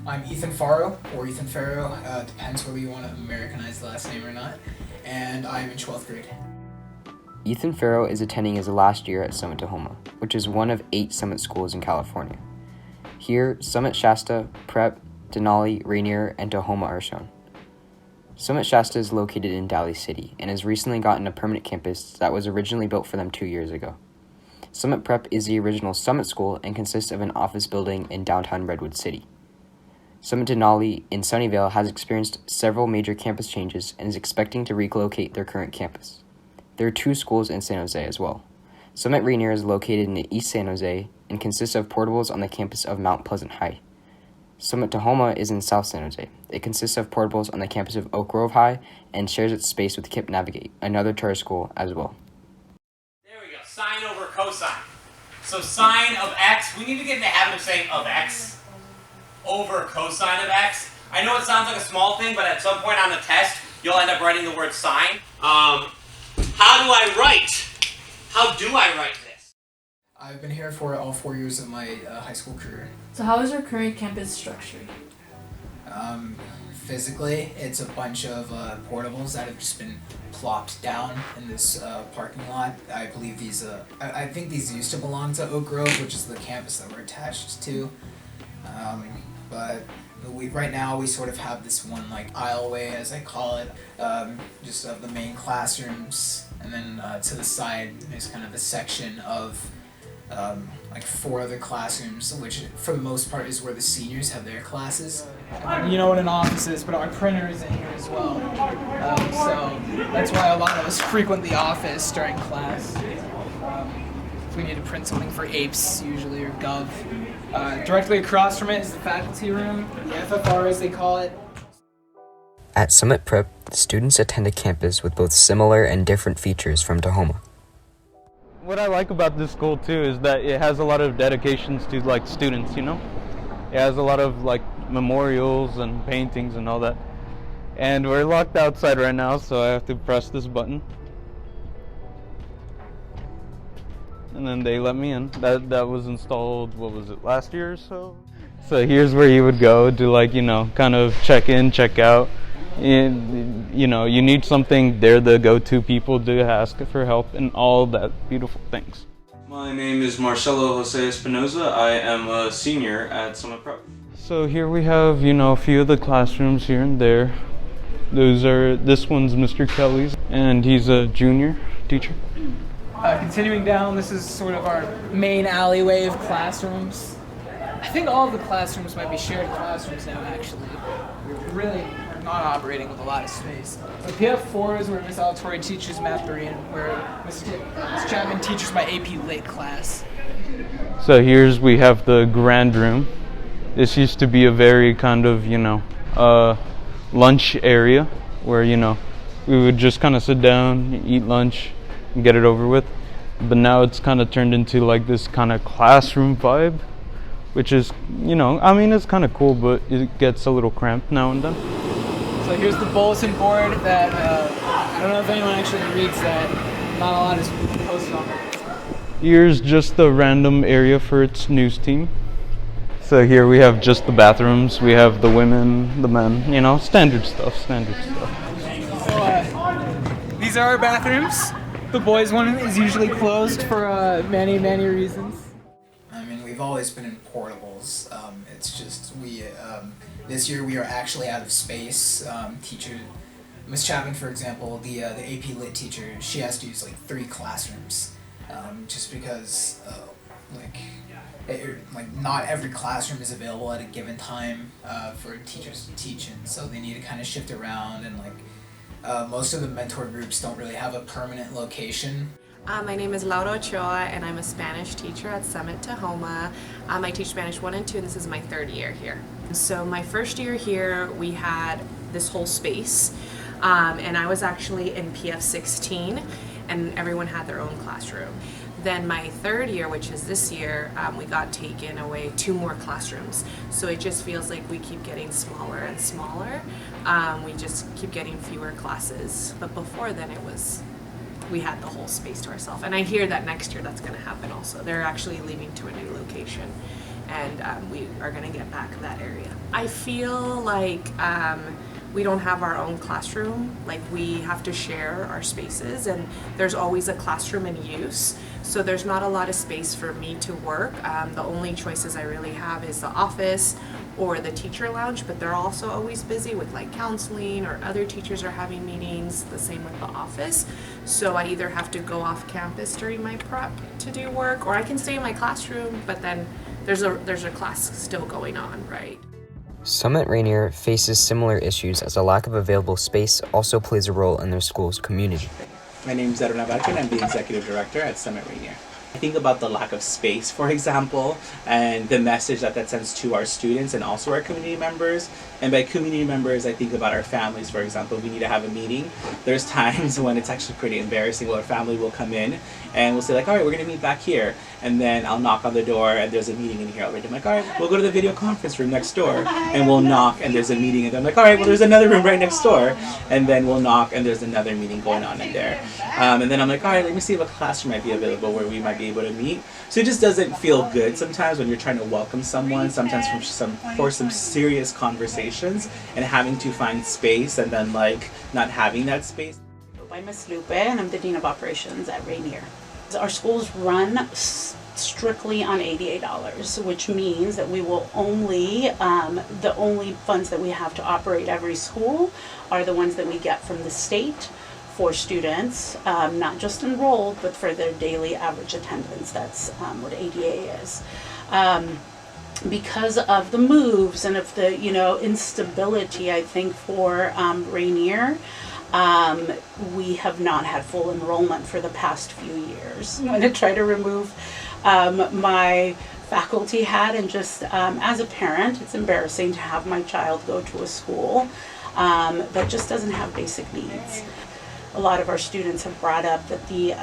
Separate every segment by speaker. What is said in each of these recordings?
Speaker 1: I'm Ethan Farrow, or Ethan Farrow, depends whether you want to Americanize the last name or not, and I'm in 12th grade.
Speaker 2: Ethan Farrow is attending his last year at Summit Tahoma, which is one of 8 Summit schools in California. Here, Summit Shasta, Prep, Denali, Rainier, and Tahoma are shown. Summit Shasta is located in Daly City and has recently gotten a permanent campus that was originally built for them 2 years ago. Summit Prep is the original Summit school and consists of an office building in downtown Redwood City. Summit Denali in Sunnyvale has experienced several major campus changes and is expecting to relocate their current campus. There are 2 schools in San Jose as well. Summit Rainier is located in East San Jose and consists of portables on the campus of Mount Pleasant High. Summit Tahoma is in South San Jose. It consists of portables on the campus of Oak Grove High and shares its space with KIPP Navigate, another charter school as well.
Speaker 3: There we go, sine over cosine. So sine of x, we need to get in the habit of saying of x over cosine of x. I know it sounds like a small thing, but at some point on the test, you'll end up writing the word sine. How do I write this?
Speaker 1: I've been here for all 4 years of my high school career.
Speaker 4: So how is your current campus structured?
Speaker 1: Physically, it's a bunch of portables that have just been plopped down in this parking lot. I believe these, I think these used to belong to Oak Grove, which is the campus that we're attached to. But right now we sort of have this one like aisleway, as I call it, just of the main classrooms, and then to the side there's kind of a section of like 4 other classrooms, which for the most part is where the seniors have their classes. You know what an office is, but our printer is in here as well. So that's why a lot of us frequent the office during class. If we need to print something for APES usually, or Gov. Directly across from it is the faculty room, the FFR as they call it.
Speaker 2: At Summit Prep, students attend a campus with both similar and different features from Tahoma.
Speaker 5: What I like about this school too is that it has a lot of dedications to like students, you know? It has a lot of like memorials and paintings and all that. And we're locked outside right now, so I have to press this button. And then they let me in. That was installed, what was it, last year or so? So here's where you would go to like, you know, kind of check in, check out. And, you know, you need something, they're the go-to people to ask for help and all that beautiful things.
Speaker 6: My name is Marcelo Jose Espinoza. I am a senior at Summit Prep.
Speaker 5: So here we have, you know, a few of the classrooms here and there. This one's Mr. Kelly's, and he's a junior teacher.
Speaker 1: Continuing down, this is sort of our main alleyway of classrooms. I think all of the classrooms might be shared classrooms now, actually. We really are not operating with a lot of space. So PF4 is where Miss Alatorre teaches Math 3 and where Miss Chapman teaches my AP Lit class.
Speaker 5: So we have the grand room. This used to be a very kind of, you know, lunch area where, you know, we would just kind of sit down, eat lunch, and get it over with. But now it's kind of turned into like this kind of classroom vibe, which is, you know, I mean, it's kind of cool, but it gets a little cramped now and then.
Speaker 1: So here's the bulletin board that, I don't know if anyone actually reads that. Not a lot is posted on it.
Speaker 5: Here's just the random area for its news team. So here we have just the bathrooms. We have the women, the men, you know, standard stuff.
Speaker 1: So these are our bathrooms. The boys' one is usually closed for many, many reasons. I mean, we've always been in portables. It's just this year we are actually out of space. Miss Chapman, for example, the AP Lit teacher, she has to use like 3 classrooms, just because not every classroom is available at a given time for teachers to teach in, so they need to kind of shift around, and most of the mentor groups don't really have a permanent location.
Speaker 7: My name is Laura Ochoa, and I'm a Spanish teacher at Summit Tahoma. I teach Spanish 1 and 2, and this is my 3rd year here. So my first year here, we had this whole space, and I was actually in PF 16, and everyone had their own classroom. Then my 3rd year, which is this year, we got taken away 2 more classrooms. So it just feels like we keep getting smaller and smaller. We just keep getting fewer classes. But before then, we had the whole space to ourselves. And I hear that next year that's going to happen also. They're actually leaving to a new location, and we are going to get back that area. I feel like we don't have our own classroom. Like, we have to share our spaces, and there's always a classroom in use. So there's not a lot of space for me to work. The only choices I really have is the office or the teacher lounge, but they're also always busy with like counseling, or other teachers are having meetings, the same with the office. So I either have to go off campus during my prep to do work, or I can stay in my classroom, but then there's a class still going on, right?
Speaker 2: Summit Rainier faces similar issues as a lack of available space also plays a role in their school's community.
Speaker 8: My name is Edwin Abarca, I'm the Executive Director at Summit Rainier. I think about the lack of space, for example, and the message that sends to our students and also our community members. And by community members, I think about our families, for example. We need to have a meeting. There's times when it's actually pretty embarrassing where our family will come in and we'll say like, all right, we're going to meet back here. And then I'll knock on the door and there's a meeting in here already. I'm like, all right, we'll go to the video conference room next door. And we'll knock and there's a meeting. And I'm like, all right, well, there's another room right next door. And then we'll knock and there's another meeting going on in there. And then I'm like, all right, let me see if a classroom might be available where we might be able to meet. So it just doesn't feel good sometimes when you're trying to welcome someone, sometimes for some serious conversations, and having to find space and then like not having that space.
Speaker 9: I'm Ms. Lupe, and I'm the Dean of Operations at Rainier. Our schools run strictly on $88, which means that we will only, the only funds that we have to operate every school are the ones that we get from the state for students, not just enrolled, but for their daily average attendance. That's what ADA is. Because of the moves and of the, instability, I think, for Rainier, we have not had full enrollment for the past few years. I'm going to try to remove my faculty hat, and just as a parent, it's embarrassing to have my child go to a school that just doesn't have basic needs. A lot of our students have brought up that the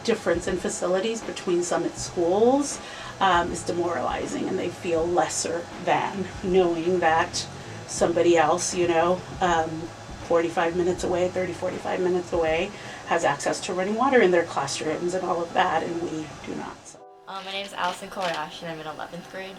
Speaker 9: difference in facilities between Summit schools is demoralizing, and they feel lesser than, knowing that somebody else, 45 minutes away, 45 minutes away, has access to running water in their classrooms and all of that, and we do not. So.
Speaker 10: My name is Allison Korash, and I'm in 11th grade.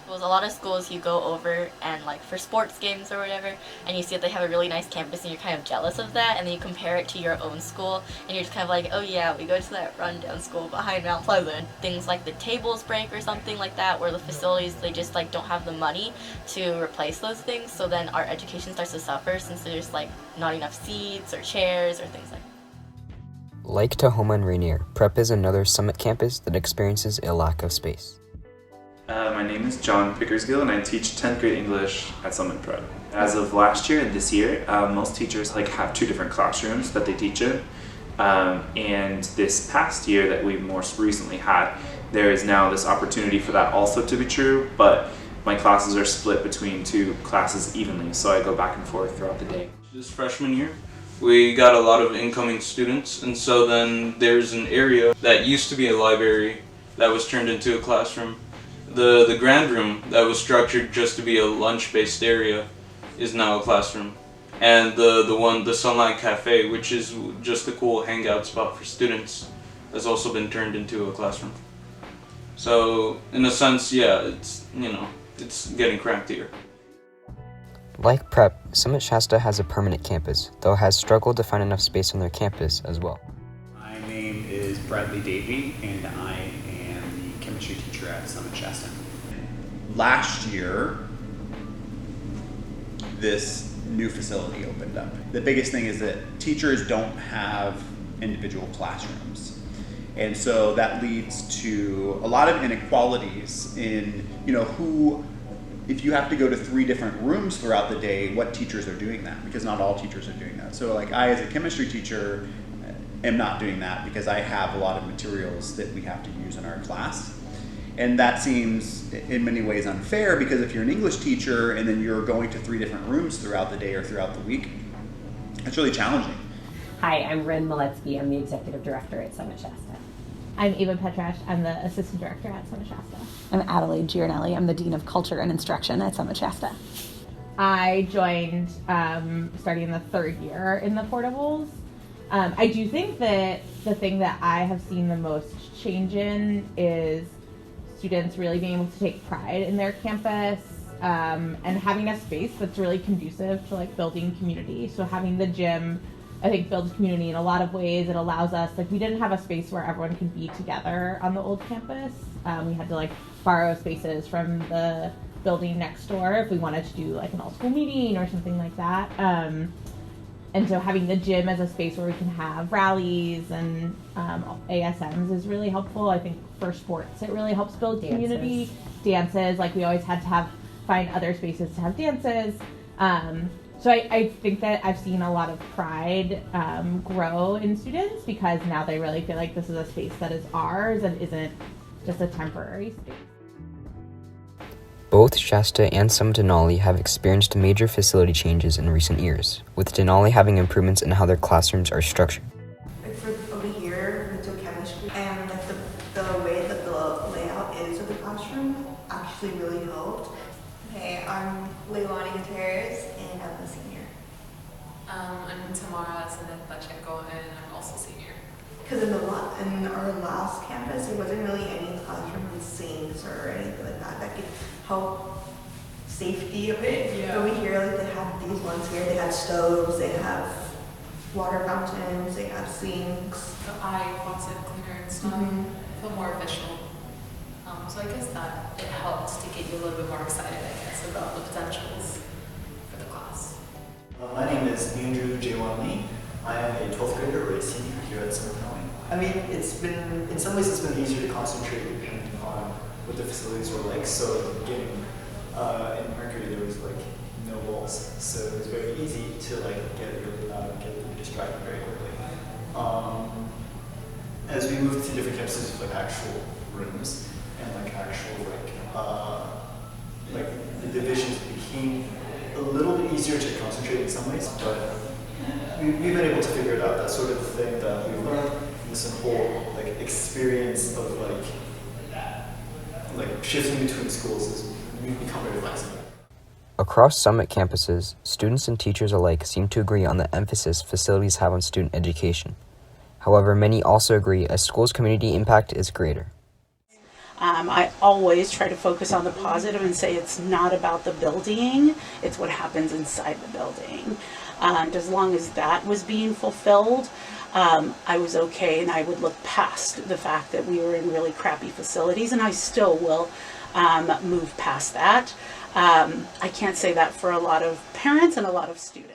Speaker 10: There's a lot of schools you go over and like for sports games or whatever, and you see that they have a really nice campus and you're kind of jealous of that, and then you compare it to your own school and you're just kind of like, oh yeah, we go to that rundown school behind Mount Pleasant. Things like the tables break or something like that, where the facilities, they just like don't have the money to replace those things, so then our education starts to suffer since there's like not enough seats or chairs or things like that.
Speaker 2: Like Tahoma and Rainier, Prep is another Summit campus that experiences a lack of space.
Speaker 11: My name is John Pickersgill, and I teach 10th grade English at Summit Prep. As of last year and this year, most teachers have 2 different classrooms that they teach in. And this past year that we most recently had, there is now this opportunity for that also to be true, but my classes are split between 2 classes evenly, so I go back and forth throughout the day.
Speaker 6: This freshman year, we got a lot of incoming students, and so then there's an area that used to be a library that was turned into a classroom. The grand room that was structured just to be a lunch-based area is now a classroom. And the Sunlight Cafe, which is just a cool hangout spot for students, has also been turned into a classroom. So in a sense, yeah, it's getting cramped here.
Speaker 2: Like Prep, Summit Shasta has a permanent campus, though has struggled to find enough space on their campus as well.
Speaker 12: My name is Bradley Davey, and I am the chemistry teacher at Summit Shasta.
Speaker 13: Last year, this new facility opened up. The biggest thing is that teachers don't have individual classrooms. And so that leads to a lot of inequalities in, if you have to go to 3 different rooms throughout the day, what teachers are doing that, because not all teachers are doing that. So like I, as a chemistry teacher, am not doing that because I have a lot of materials that we have to use in our class. And that seems in many ways unfair because if you're an English teacher and then you're going to 3 different rooms throughout the day or throughout the week, it's really challenging.
Speaker 14: Hi, I'm Ren Maletsky. I'm the Executive Director at Summit Shasta. I'm Eva Petrash. I'm the Assistant Director at Summit Shasta.
Speaker 15: I'm Adelaide Giornelli. I'm the Dean of Culture and Instruction at Summit Shasta.
Speaker 4: I joined starting in the 3rd year in the portables. I do think that the thing that I have seen the most change in is students really being able to take pride in their campus and having a space that's really conducive to like building community. So having the gym, I think, builds community in a lot of ways. It allows us, like, we didn't have a space where everyone could be together on the old campus. We had to like borrow spaces from the building next door if we wanted to do like an all-school meeting or something like that. And so having the gym as a space where we can have rallies and ASMs is really helpful. I think for sports, it really helps build community. Dances, like we always had to find other spaces to have dances. So I think that I've seen a lot of pride grow in students because now they really feel like this is a space that is ours and isn't just a temporary space.
Speaker 2: Both Shasta and Summit Denali have experienced major facility changes in recent years, with Denali having improvements in how their classrooms are structured.
Speaker 16: Like for over here, we took chemistry, and like the way that the layout is of the classroom actually really helped.
Speaker 17: Hey, I'm Leilani Gutierrez, and I'm a senior.
Speaker 7: I'm Tamara Pacheco, and I'm also senior.
Speaker 16: Because in our last campus, there wasn't really any classroom with sinks or anything like that could help safety of it.
Speaker 7: Yeah.
Speaker 16: Over here, like they have these ones here. They have stoves. They have water fountains. They have sinks.
Speaker 7: The faucet cleaner and stuff. Feel more official. So I guess that it helps to get you a little bit more excited, I guess, about the potentials for the class.
Speaker 18: My name is Andrew Jaewon Lee. I am a 12th grader or a senior here at Summit Denali. I mean, in some ways it's been easier to concentrate depending on what the facilities were like. So at the beginning, in Mercury there was like no walls. So it was very easy to like get really loud and get really distracted very quickly. As we moved to different campuses with like actual rooms and like actual like the divisions became a little bit easier to concentrate in some ways, but we've been able to figure it out. That's sort of the thing that we've learned in this whole like experience of like shifting between schools is we've become very flexible.
Speaker 2: Across Summit campuses, students and teachers alike seem to agree on the emphasis facilities have on student education. However, many also agree a school's community impact is greater.
Speaker 9: I always try to focus on the positive and say it's not about the building, it's what happens inside the building. And as long as that was being fulfilled, I was okay, and I would look past the fact that we were in really crappy facilities, and I still will move past that. I can't say that for a lot of parents and a lot of students.